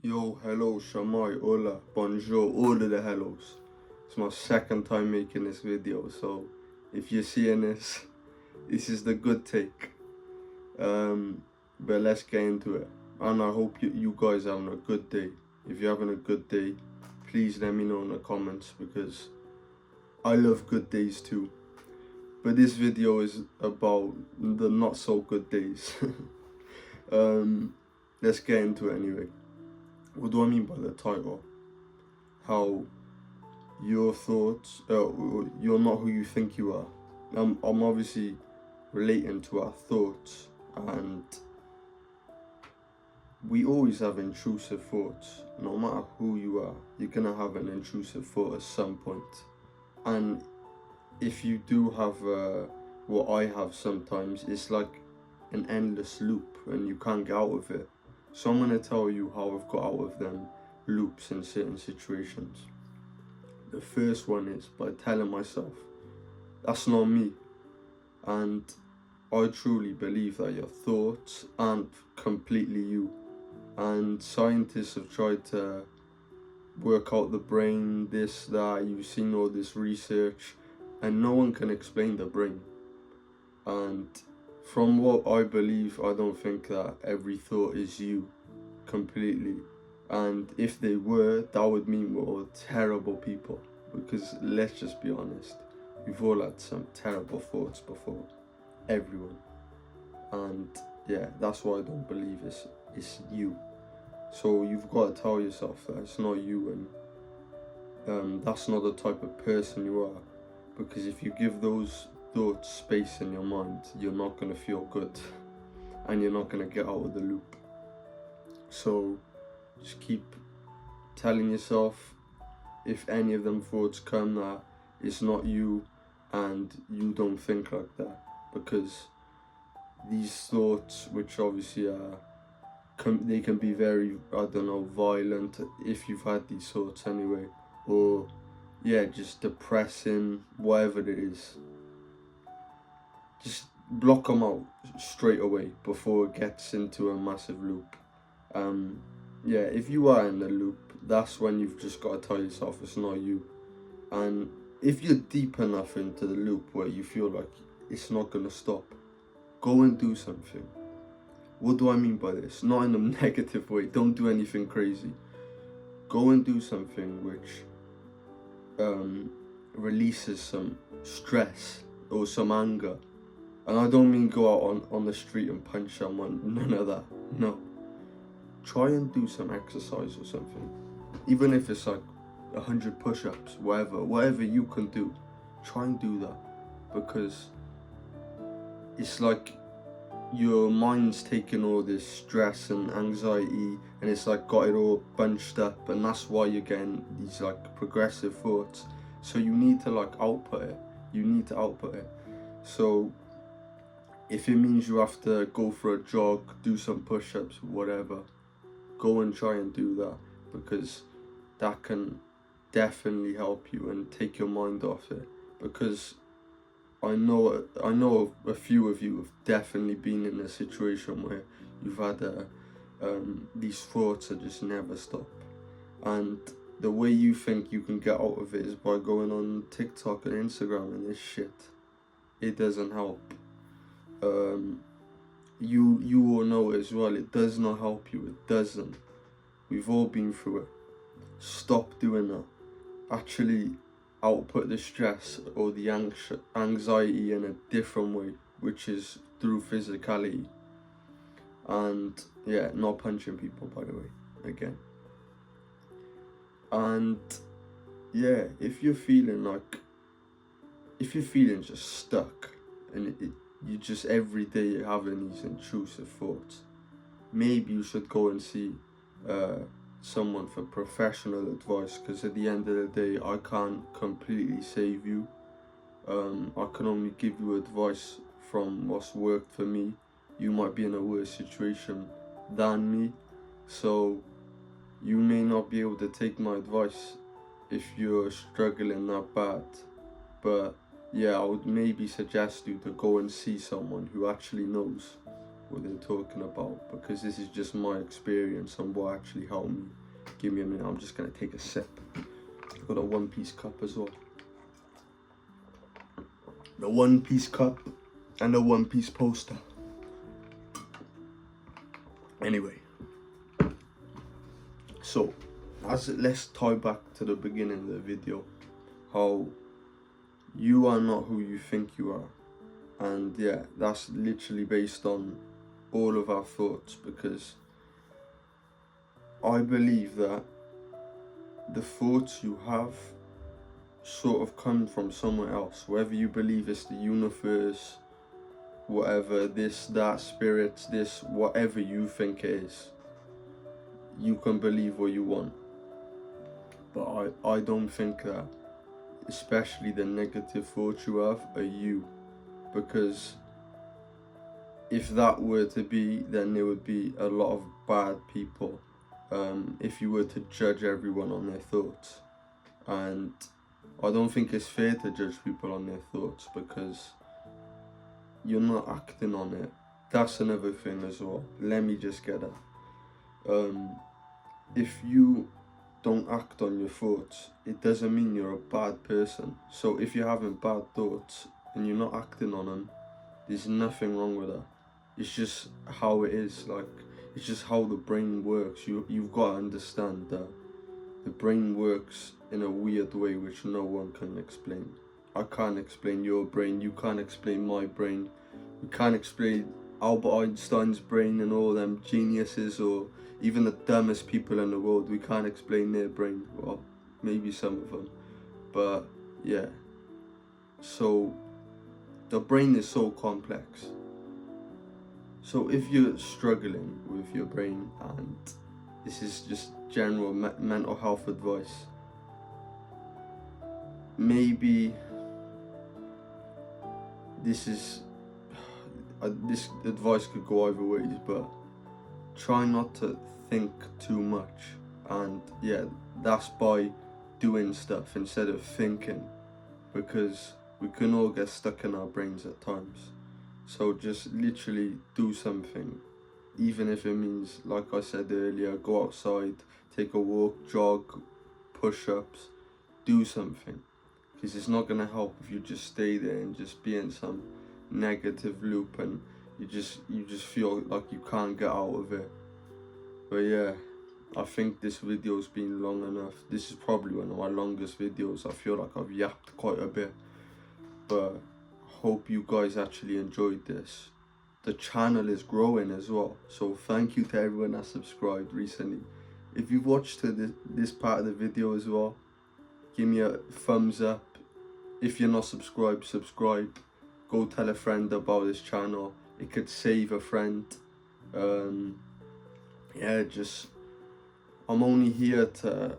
Yo, hello, shamai, hola, bonjour, all of the hellos. It's my second time making this video, so if you're seeing this, this is the good take. But let's get into it. And I hope you guys are having a good day. If you're having a good day, please let me know in the comments because I love good days too. But this video is about the not so good days. Let's get into it anyway. What do I mean by the title? How your thoughts, you're not who you think you are. I'm obviously relating to our thoughts, and we always have intrusive thoughts. No matter who you are, you're gonna have an intrusive thought at some point. And if you do have what I have sometimes, it's like an endless loop and you can't get out of it. So I'm going to tell you how I've got out of them loops in certain situations. The first one is by telling myself, that's not me. And I truly believe that your thoughts aren't completely you. And scientists have tried to work out the brain, this, that, you've seen all this research, and no one can explain the brain. And from what I believe, I don't think that every thought is you completely. And if they were, that would mean we're all terrible people. Because let's just be honest, we've all had some terrible thoughts before. Everyone. And yeah, that's why I don't believe it's you. So you've got to tell yourself that it's not you, and that's not the type of person you are. Because if you give those thoughts space in your mind, you're not going to feel good and you're not going to get out of the loop. So just keep telling yourself, if any of them thoughts come, that it's not you and you don't think like that. Because these thoughts, which obviously are, they can be very, violent if you've had these thoughts anyway, or yeah, just depressing, whatever it is. Just block them out straight away before it gets into a massive loop. Yeah, if you are in the loop, that's when you've just got to tell yourself it's not you. And if you're deep enough into the loop where you feel like it's not going to stop, go and do something. What do I mean by this? Not in a negative way, don't do anything crazy. Go and do something which releases some stress or some anger. And I don't mean go out on the street and punch someone, none of that, no. Try and do some exercise or something. Even if it's like 100 push-ups, whatever you can do, try and do that. Because it's like your mind's taking all this stress and anxiety and it's like got it all bunched up, and that's why you're getting these like progressive thoughts. So you need to like output it. So if it means you have to go for a jog, do some push-ups, whatever, go and try and do that, because that can definitely help you and take your mind off it. Because I know a few of you have definitely been in a situation where you've had these thoughts that just never stop, and the way you think you can get out of it is by going on TikTok and Instagram and this shit. It doesn't help. You all know it as well, it does not help you, it doesn't. We've all been through it. Stop doing that. Actually output the stress or the anxiety in a different way, which is through physicality. And yeah, not punching people, by the way, again. And yeah, if you're feeling just stuck and you just every day you're having these intrusive thoughts, maybe you should go and see someone for professional advice, because at the end of the day I can't completely save you. I can only give you advice from what's worked for me. You might be in a worse situation than me, so you may not be able to take my advice if you're struggling that bad. But yeah, I would maybe suggest you to go and see someone who actually knows, what they're talking about, because this is just my experience and what actually helped me. Give me a minute, I'm just gonna take a sip. I've got a One Piece cup as well. The One Piece cup and the One Piece poster. Anyway, so let's tie back to the beginning of the video, how you are not who you think you are. And yeah, that's literally based on all of our thoughts, because I believe that the thoughts you have sort of come from somewhere else, whether you believe it's the universe, whatever, this, that, spirits, this, whatever you think it is. You can believe what you want, but I don't think that, especially the negative thoughts you have, are you, because if that were to be, then there would be a lot of bad people, if you were to judge everyone on their thoughts. And I don't think it's fair to judge people on their thoughts, because you're not acting on it. That's another thing as well. Let me just get that. If you don't act on your thoughts, it doesn't mean you're a bad person. So if you're having bad thoughts and you're not acting on them, there's nothing wrong with that. It's just how it is. Like, it's just how the brain works. You've got to understand that the brain works in a weird way which no one can explain. I can't explain your brain, you can't explain my brain, we can't explain Albert Einstein's brain and all them geniuses, or even the dumbest people in the world. We can't explain their brain. Well, maybe some of them, but yeah. So the brain is so complex. So if you're struggling with your brain, and this is just general mental health advice, maybe this advice could go either ways, but try not to think too much. And yeah, that's by doing stuff instead of thinking, because we can all get stuck in our brains at times. So just literally do something, even if it means, like I said earlier, go outside, take a walk, jog, push-ups, do something. Because it's not going to help if you just stay there and just be in some negative loop and you just feel like you can't get out of it. But yeah, I think this video's been long enough. This is probably one of my longest videos. I feel like I've yapped quite a bit, but I hope you guys actually enjoyed this. The channel is growing as well, so thank you to everyone that subscribed recently. If you've watched to this part of the video as well, give me a thumbs up. If you're not subscribed, subscribe. Go tell a friend about this channel. It could save a friend. Yeah, I'm only here to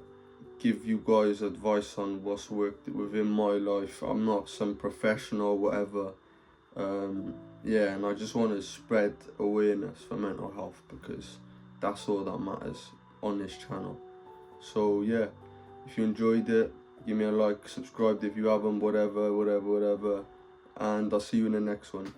give you guys advice on what's worked within my life. I'm not some professional or whatever. Yeah, and I just want to spread awareness for mental health, because that's all that matters on this channel. So yeah, if you enjoyed it, give me a like, subscribe if you haven't, whatever, and I'll see you in the next one.